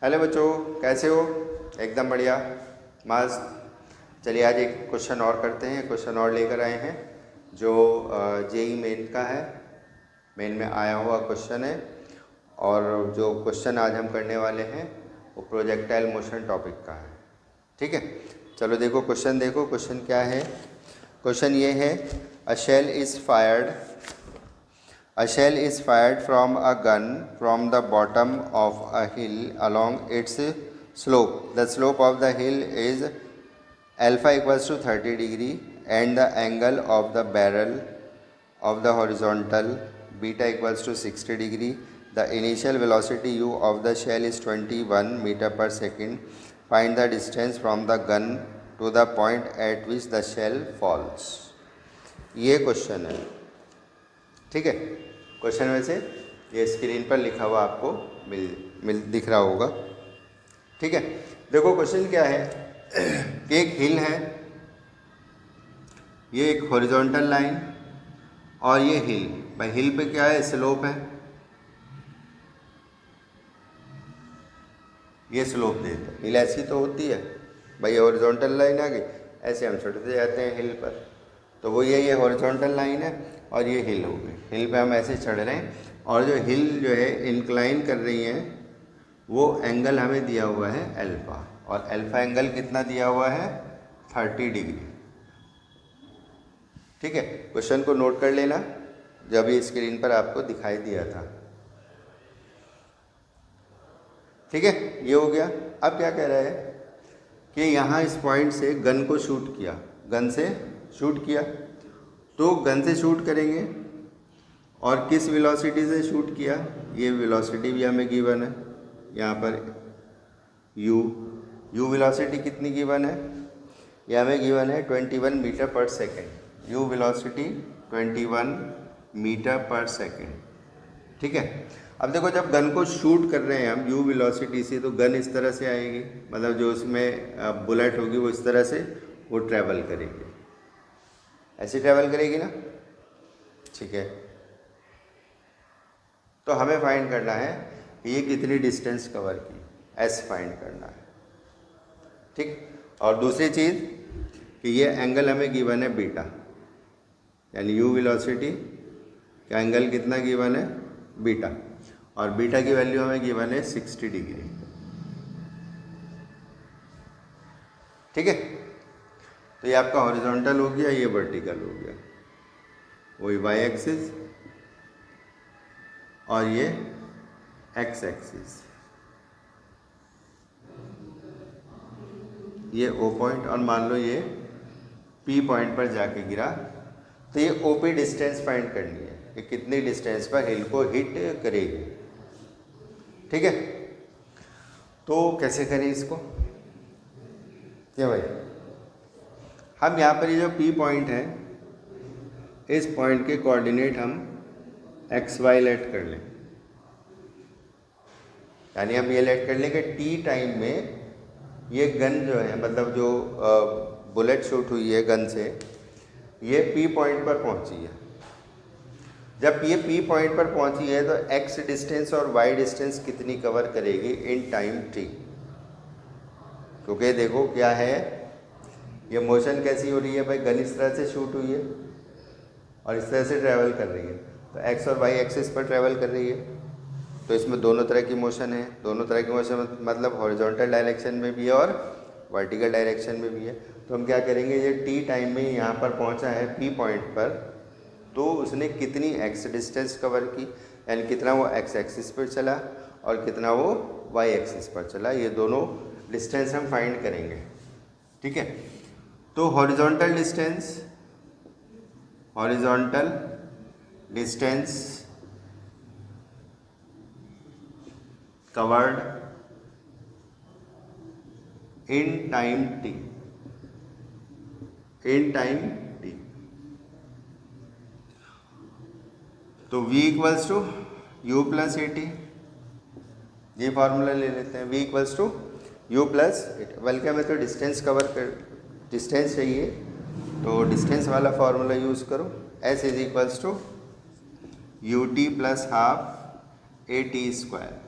Hello बच्चों, कैसे हो? एकदम बढ़िया, मस्त। चलिए आज एक क्वेश्चन और करते हैं। क्वेश्चन और लेकर आए हैं जो जेई मेन का है। मेन में आया हुआ क्वेश्चन है और जो क्वेश्चन आज हम करने वाले हैं वो प्रोजेक्टाइल मोशन टॉपिक का है। ठीक है, चलो देखो क्वेश्चन। देखो क्वेश्चन क्या है। क्वेश्चन ये है, a shell is fired A shell is fired from a gun from the bottom of a hill along its slope. The slope of the hill is alpha equals to 30 degree and the angle of the barrel of the horizontal beta equals to 60 degree. The initial velocity u of the shell is 21 meter per second. Find the distance from the gun to the point at which the shell falls. ये question है। ठीक है, question वैसे ये screen पर लिखा हुआ आपको मिल दिख रहा होगा। ठीक है, देखो क्वेश्चन क्या है कि एक हिल है, ये एक हॉरिजॉन्टल लाइन और ये हिल। भाई हिल पे क्या है? स्लोप है। ये स्लोप देता है। हिल ऐसी तो होती है भाई, हॉरिजॉन्टल लाइन आ गई, ऐसे हम चढ़ते जाते हैं हिल पर। तो वो ये हॉरिजॉन्टल लाइन है और ये हिल हो गई। हिल पे हम ऐसे चढ़ रहे हैं और जो हिल जो है इंक्लाइन कर रही है वो एंगल हमें दिया हुआ है अल्फ़ा, और अल्फ़ा एंगल कितना दिया हुआ है? 30 डिग्री। ठीक है, क्वेश्चन को नोट कर लेना, जब ये स्क्रीन पर आपको दिखाई दिया था। ठीक है, ये हो गया। अब क्या कह रहा है कि यहाँ इस पॉइंट से गन को शूट किया, गन से शूट किया। तो गन से शूट करेंगे और किस वेलोसिटी से शूट किया, ये वेलोसिटी भी हमें गिवन है। यहाँ पर यू वेलोसिटी कितनी गिवन है? ये हमें गिवन है 21 मीटर पर सेकेंड। यू वेलोसिटी 21 मीटर पर सेकेंड। ठीक है, अब देखो जब गन को शूट कर रहे हैं हम यू वेलोसिटी से, तो गन इस तरह से आएगी, मतलब जो उसमें बुलेट होगी वो इस तरह से वो ट्रैवल करेगी, ऐसे ट्रैवल करेगी ना। ठीक है, तो हमें फाइंड करना है कि ये कितनी डिस्टेंस कवर की, एस फाइंड करना है। ठीक, और दूसरी चीज़ कि ये एंगल हमें गिवन है बीटा, यानी यू वेलोसिटी का एंगल कितना गिवन है? बीटा, और बीटा की वैल्यू हमें गिवन है 60 डिग्री। ठीक है, तो ये आपका हॉरिजॉन्टल हो गया, ये वर्टिकल हो गया, वही वाई एक्सिस और ये एक्स एक्सिस। ये ओ पॉइंट, और मान लो ये पी पॉइंट पर जाके गिरा, तो ये ओ पी डिस्टेंस फाइंड करनी है कि कितनी डिस्टेंस पर हिल को हिट करेगी। ठीक है, तो कैसे करें इसको? क्या भाई, हम यहाँ पर ये जो पी पॉइंट है, इस पॉइंट के कोऑर्डिनेट हम एक्स वाई लेट कर लें, यानी हम ये लेट कर लें कि टी टाइम में ये गन जो है, मतलब जो बुलेट शूट हुई है गन से, ये पी पॉइंट पर पहुंची है। जब ये पी पॉइंट पर पहुंची है तो एक्स डिस्टेंस और वाई डिस्टेंस कितनी कवर करेगी इन टाइम टी? क्योंकि देखो क्या है, ये मोशन कैसी हो रही है भाई, गन इस तरह से शूट हुई है और इस तरह से ट्रैवल कर रही है, तो एक्स और वाई एक्सिस पर ट्रैवल कर रही है। तो इसमें दोनों तरह की मोशन है। दोनों तरह की मोशन मतलब हॉरिजॉन्टल डायरेक्शन में भी है और वर्टिकल डायरेक्शन में भी है। तो हम क्या करेंगे, ये टी टाइम में यहाँ पर पहुँचा है पी पॉइंट पर, तो उसने कितनी एक्स डिस्टेंस कवर की, यानी कितना वो एक्स एक्सिस पर चला और कितना वो वाई एक्सिस पर चला, ये दोनों डिस्टेंस हम फाइंड करेंगे। ठीक है, तो horizontal distance covered in time T, तो v equals to U plus A T, ये फार्मूला ले लेते हैं, v equals to U plus A T. बल्कि हमें तो डिस्टेंस कवर कर, डिस्टेंस चाहिए, तो डिस्टेंस वाला फार्मूला यूज़ करो, s is equals to U T plus half A T square.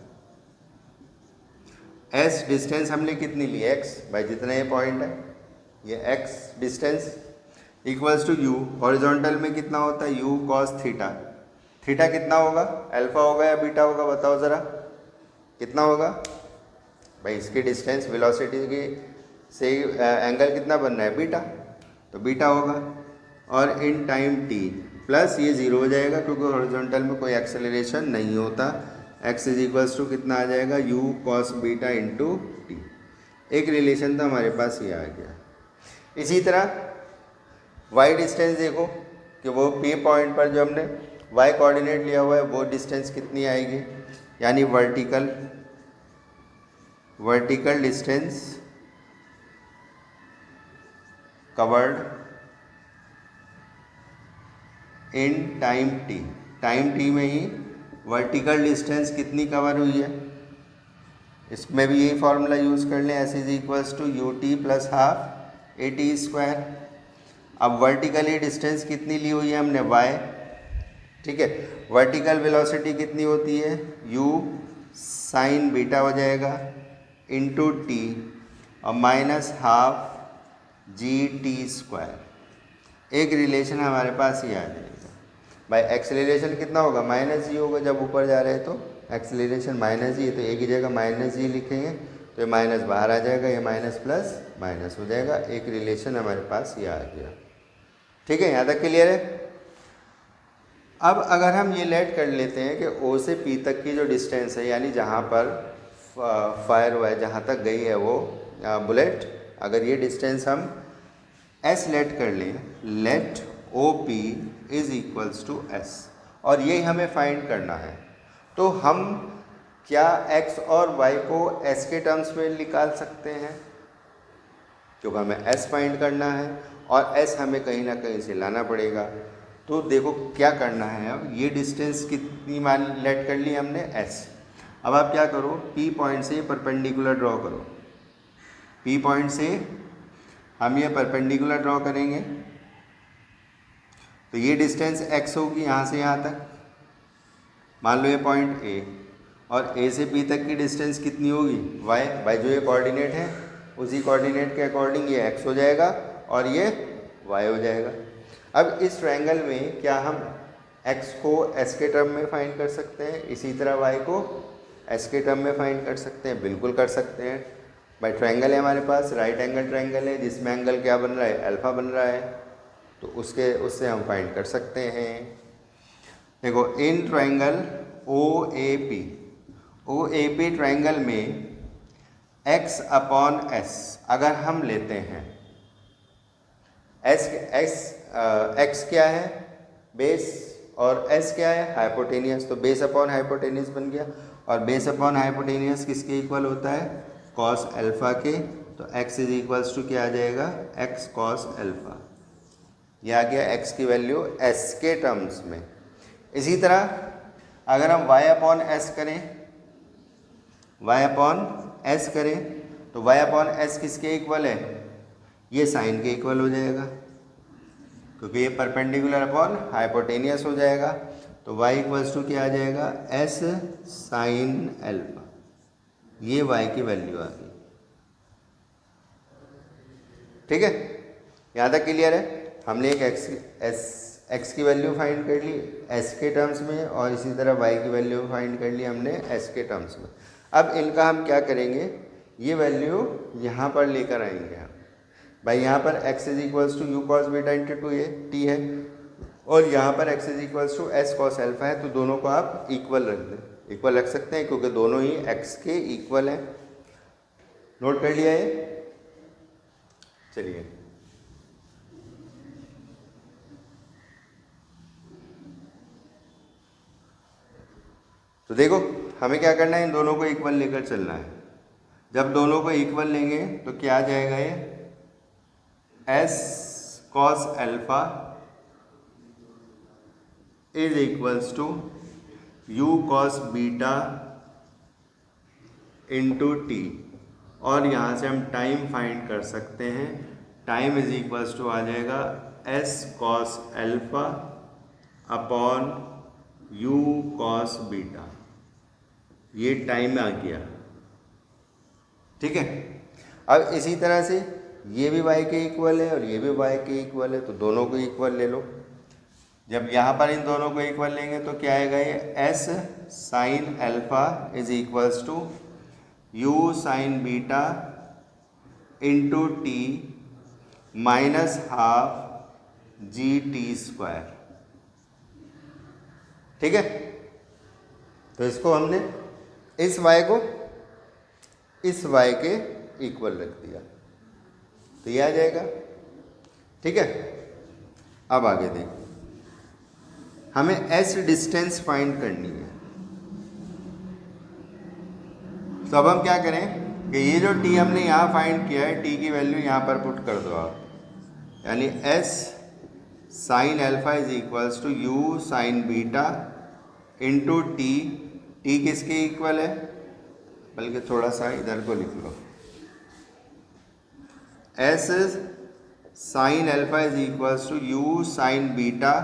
S distance हमने कितनी ली, एक्स, भाई जितना ये पॉइंट है ये X distance equals to U, horizontal में कितना होता है यू कॉस थीटा, थीटा कितना होगा, अल्फा होगा या बीटा होगा, बताओ ज़रा कितना होगा भाई, इसकी डिस्टेंस वेलोसिटी की से एंगल कितना बन रहा है बीटा, तो बीटा होगा। और इन टाइम टी प्लस ये ज़ीरो हो जाएगा क्योंकि हॉरिजॉन्टल में कोई एक्सेलरेशन नहीं होता, एक्स इज इक्वल्स टू कितना आ जाएगा you cos beta into T. एक रिलेशन था हमारे पास ये आ गया। इसी तरह वाई डिस्टेंस देखो कि वो पी पॉइंट पर जो हमने वाई कोऑर्डिनेट लिया हुआ है वो डिस्टेंस कितनी आएगी, यानी vertical distance covered in time T, time T में ही वर्टिकल डिस्टेंस कितनी कवर हुई है, इसमें भी यही फॉर्मूला यूज़ कर लें, S is equals to U T plus half A T square. अब वर्टिकली डिस्टेंस कितनी ली हुई है हमने वाई, ठीक है, वर्टिकल वेलोसिटी कितनी होती है u साइन बीटा हो जाएगा इंटू टी और minus half G T square. एक रिलेशन हमारे पास ये आ जाएगा भाई, एक्सेलरेशन कितना होगा माइनस जी होगा, जब ऊपर जा रहे हैं तो एक्सेलरेशन माइनस जी, तो एक ही जगह माइनस जी लिखेंगे तो ये माइनस बाहर आ जाएगा, ये माइनस प्लस माइनस हो जाएगा। एक रिलेशन हमारे पास ये आ गया, ठीक है, यहाँ तक क्लियर है। अब अगर हम ये लेट कर लेते हैं कि ओ से पी तक की जो डिस्टेंस है, यानी जहाँ पर फायर हुआ है, जहाँ तक गई है वो बुलेट, अगर ये डिस्टेंस हम एस लेट कर लें, let O P is equals to S, और यही हमें फाइंड करना है, तो हम क्या एक्स और वाई को एस के टर्म्स में निकाल सकते हैं, क्योंकि हमें एस फाइंड करना है और एस हमें कहीं ना कहीं से लाना पड़ेगा। तो देखो क्या करना है, अब ये डिस्टेंस कितनी मान लेट कर ली हमने एस। अब आप क्या करो, पी पॉइंट से परपेंडिकुलर ड्रॉ करो, पी पॉइंट से हम ये परपेंडिकुलर ड्रॉ करेंगे तो ये डिस्टेंस x होगी यहाँ से यहाँ तक, मान लो ये पॉइंट A, और A से P तक की डिस्टेंस कितनी होगी y, भाई जो ये कोऑर्डिनेट है उसी कोऑर्डिनेट के अकॉर्डिंग ये x हो जाएगा और ये y हो जाएगा। अब इस ट्रायंगल में क्या हम x को s के टर्म में फाइंड कर सकते हैं, इसी तरह y को s के टर्म में फाइंड कर सकते हैं, बिल्कुल कर सकते हैं भाई। ट्रायंगल है हमारे पास, राइट एंगल ट्रायंगल है जिसमें एंगल क्या बन रहा है, अल्फा बन रहा है, तो उससे हम फाइंड कर सकते हैं। देखो in triangle O A P triangle में x अपॉन s अगर हम लेते हैं, x क्या है बेस और s क्या है हाइपोटेनियस, तो बेस अपॉन हाइपोटेनियस बन गया, और बेस अपॉन हाइपोटेनियस किसके इक्वल होता है, कॉस अल्फा के, तो x इज इक्वल्स टू क्या आ जाएगा, x कॉस अल्फा, ये आ गया x की वैल्यू s के टर्म्स में। इसी तरह अगर हम y अपॉन s करें तो y अपॉन s किसके इक्वल है, ये साइन के इक्वल हो जाएगा क्योंकि ये परपेंडिकुलर अपॉन हाइपोटेनियस हो जाएगा, तो y इक्वल्स टू क्या आ जाएगा, s साइन अल्फा, ये y की वैल्यू आ गई, ठीक है, यहाँ तक क्लियर है। हमने एक x की वैल्यू फाइंड कर ली s के टर्म्स में, और इसी तरह y की वैल्यू फाइंड कर ली हमने s के टर्म्स में। अब इनका हम क्या करेंगे, ये वैल्यू यहाँ पर लेकर आएंगे हम भाई, यहाँ पर x is equals to U cos beta into two A T है, और यहाँ पर x is equals to S cos alpha है, तो दोनों को आप इक्वल रख दें, इक्वल रख सकते हैं क्योंकि दोनों ही x के इक्वल हैं। नोट कर लिया ये, चलिए तो देखो हमें क्या करना है, इन दोनों को इक्वल लेकर चलना है। जब दोनों को इक्वल लेंगे तो क्या आ जाएगा, ये s cos alpha is equals to U cos beta into T, और यहाँ से हम टाइम फाइंड कर सकते हैं, टाइम इज इक्वल्स टू आ जाएगा s cos alpha upon U cos beta, ये टाइम आ गया, ठीक है। अब इसी तरह से ये भी y के इक्वल है और ये भी y के इक्वल है, तो दोनों को इक्वल ले लो। जब यहाँ पर इन दोनों को इक्वल लेंगे तो क्या आएगा, ये s sine alpha is equals to u sine beta into T minus half G T square. ठीक है, तो इसको हमने इस y को इस y के इक्वल रख दिया, तो ये आ जाएगा। ठीक है, अब आगे देखो, हमें s डिस्टेंस फाइंड करनी है। तो अब हम क्या करें कि ये जो t हमने यहाँ फाइंड किया है, t की वैल्यू यहाँ पर पुट कर दो आप, यानी s sine alpha is equals to u sine beta into T. T किसके इक्वल है, बल्कि थोड़ा सा इधर को लिख लो, s sine alpha is equals to u sine beta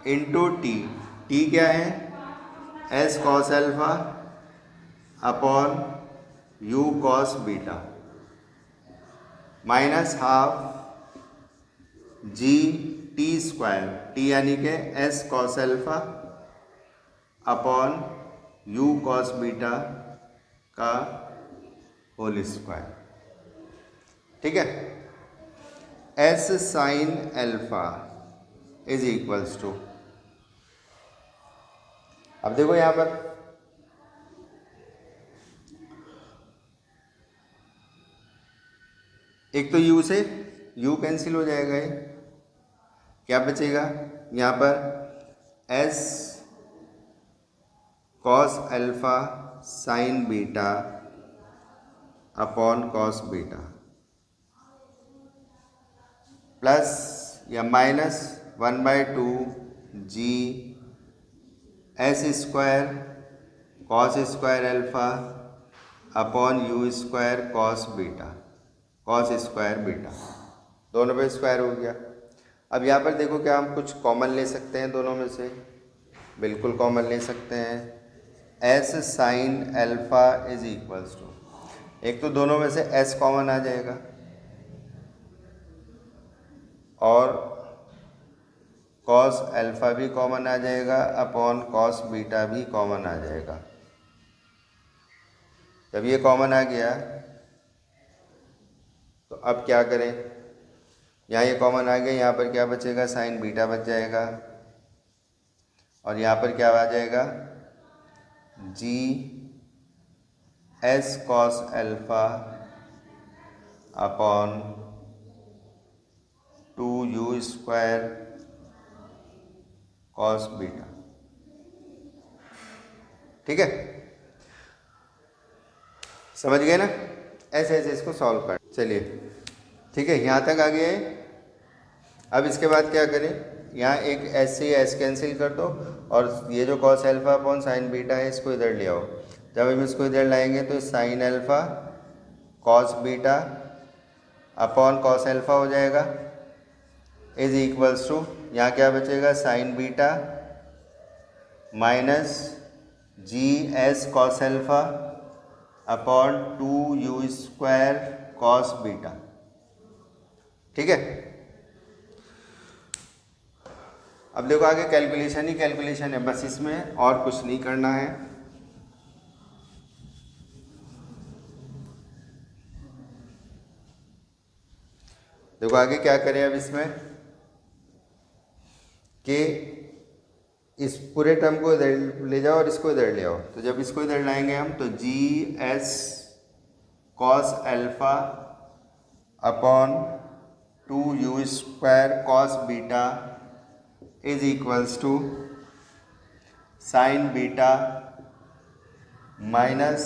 into T. T क्या है, s cos alpha upon u cos beta minus half G T square. T यानी के s cos alpha upon u cos beta का whole square. ठीक है, s sine alpha is equals to, अब देखो यहाँ पर एक तो u से u कैंसिल हो जाएगा, ये क्या बचेगा यहाँ पर s cos alpha sine beta upon cos beta plus या minus 1/2 g s square cos square alpha upon u square cos beta, cos square beta, दोनों पे स्क्वायर हो गया। अब यहाँ पर देखो, क्या हम कुछ कॉमन ले सकते हैं दोनों में से, बिल्कुल कॉमन ले सकते हैं। s sine alpha is equals to, एक तो दोनों में से s कॉमन आ जाएगा और कॉस अल्फा भी कॉमन आ जाएगा अपॉन कॉस बीटा भी कॉमन आ जाएगा। जब ये कॉमन आ गया तो अब क्या करें, यहाँ ये कॉमन आ गया, यहाँ पर क्या बचेगा, साइन बीटा बच जाएगा और यहाँ पर क्या आ जाएगा, जी S cos alpha upon 2u square cos beta. ठीक है, समझ गए ना, ऐसे ऐसे इसको सॉल्व कर। चलिए ठीक है, यहाँ तक आ गए। अब इसके बाद क्या करें, यहाँ एक एस से एस कैंसिल कर दो और ये जो cos alpha upon sine beta है इसको इधर ले आओ। जब हम इसको इधर लाएंगे तो sign alpha cos beta upon cos alpha हो जाएगा इज इक्वल्स टू, यहाँ क्या बचेगा, साइन बीटा माइनस जी S cos alpha upon 2u square cos beta. ठीक है, अब देखो आगे कैलकुलेशन ही कैलकुलेशन है, बस इसमें और कुछ नहीं करना है। देखो आगे क्या करें अब इसमें कि इस पूरे टर्म को इधर ले जाओ और इसको इधर ले आओ। तो जब इसको इधर लाएंगे हम तो G S cos alpha upon 2u square cos beta is equals to sine beta minus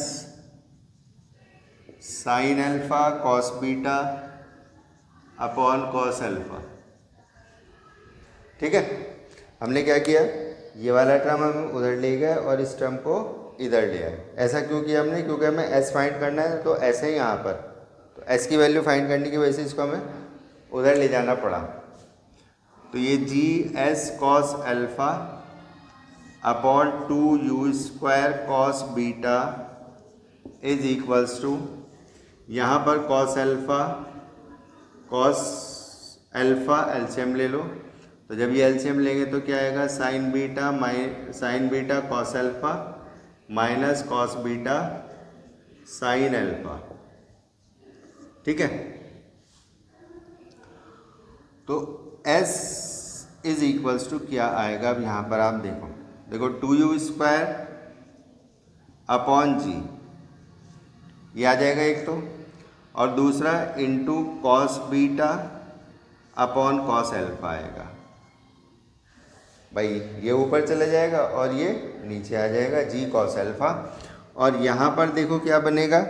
sine alpha cos beta upon cos alpha. ठीक है, हमने क्या किया, ये वाला टर्म हम उधर ले गए और इस टर्म को इधर ले आए। ऐसा क्यों किया हमने, क्योंकि हमें s फाइंड करना है, तो ऐसे ही यहाँ पर तो s की वैल्यू फाइंड करने की वजह से इसको हमें उधर ले जाना पड़ा। तो ये G S cos alpha upon 2u square cos beta is equals to यहाँ पर कॉस अल्फ़ा एलसीएम ले लो, तो जब ये एलसीएम लेंगे तो क्या आएगा, sign beta cos alpha minus cos beta sine alpha. ठीक है, तो S इज इक्वल्स टू क्या आएगा, अब यहाँ पर आप देखो 2u² अपॉन जी, ये आ जाएगा एक तो, और दूसरा into cos beta upon cos alpha आएगा। भाई ये ऊपर चला जाएगा और ये नीचे आ जाएगा, जी कॉस अल्फा। और यहाँ पर देखो क्या बनेगा,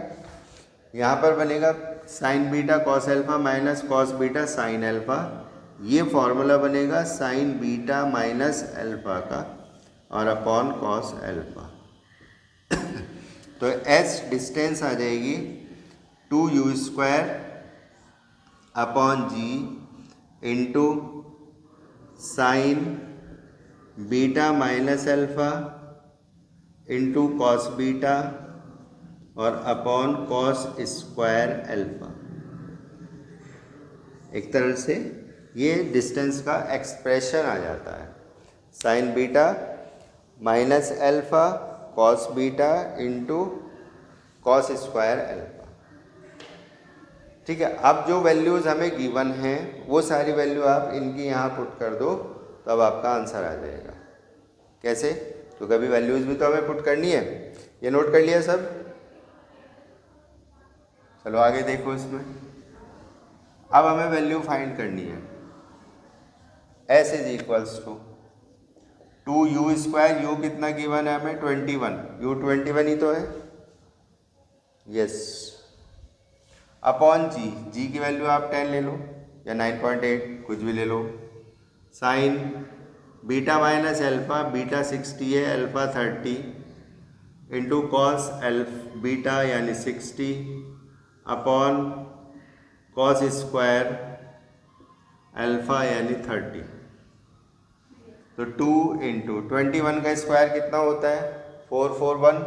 यहाँ पर बनेगा sine beta cos alpha minus cos beta sine alpha. ये फॉर्मूला बनेगा साइन बीटा माइनस अल्फा का और अपॉन कॉस अल्फा। तो एस डिस्टेंस आ जाएगी 2u² upon g into sine beta minus alpha into cos beta और अपॉन कॉस स्क्वायर अल्फा। एक तरह से ये डिस्टेंस का एक्सप्रेशन आ जाता है, sign beta minus alpha cos beta into cos square alpha. ठीक है, अब जो वैल्यूज़ हमें गिवन हैं वो सारी वैल्यू आप इनकी यहाँ पुट कर दो, तब आपका आंसर आ जाएगा। कैसे, तो कभी वैल्यूज़ भी तो हमें पुट करनी है, ये नोट कर लिया सब। चलो आगे देखो, इसमें अब हमें वैल्यू फाइंड करनी है। S is equals to 2u², u कितना गिवन है हमें 21, u 21 ही तो है, यस, अपॉन जी की वैल्यू आप 10 ले लो या 9.8 कुछ भी ले लो, sine beta minus alpha, beta 60 है अल्फा 30 इंटू कॉस बीटा यानी 60 अपॉन कॉस स्क्वायर अल्फा यानी 30। तो 2 इंटू 21 का स्क्वायर कितना होता है 441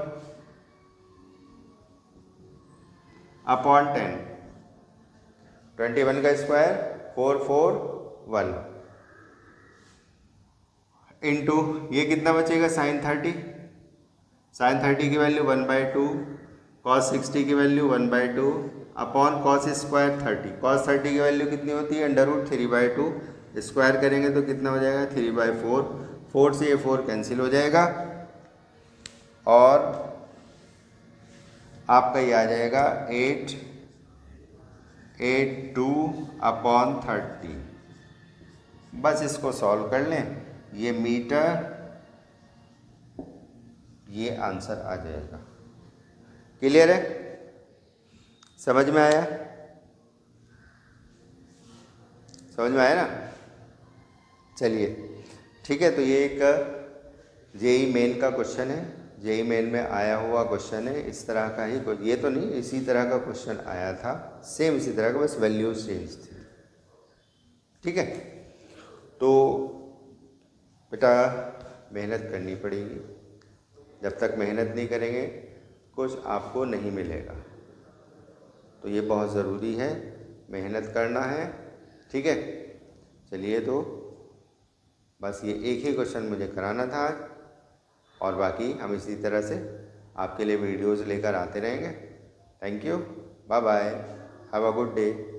अपॉन 10, 21 का स्क्वायर 441 इंटू ये कितना बचेगा साइन 30 की वैल्यू 1/2, कॉस 60 की value 1/2 upon cos square 30, cos 30 की वैल्यू कितनी होती है √3/2, स्क्वायर करेंगे तो कितना हो जाएगा 3/4, 4 से ये 4 कैंसिल हो जाएगा और आपका ये आ जाएगा 882 अपॉन 30। बस इसको सॉल्व कर लें, ये मीटर, ये आंसर आ जाएगा। क्लियर है, समझ में आया, समझ में आया ना। चलिए ठीक है, तो ये एक जेई मेन का क्वेश्चन है, जेई मेन में आया हुआ क्वेश्चन है, इस तरह का ही, ये तो नहीं, इसी तरह का क्वेश्चन आया था, सेम इसी तरह का, बस वैल्यूज चेंज थी। ठीक है, तो बेटा मेहनत करनी पड़ेगी, जब तक मेहनत नहीं करेंगे कुछ आपको नहीं मिलेगा, तो ये बहुत ज़रूरी है, मेहनत करना है। ठीक है, चलिए, तो बस ये एक ही क्वेश्चन मुझे कराना था आज, और बाकी हम इसी तरह से आपके लिए वीडियोज़ लेकर आते रहेंगे। Thank you, bye bye, have a good day.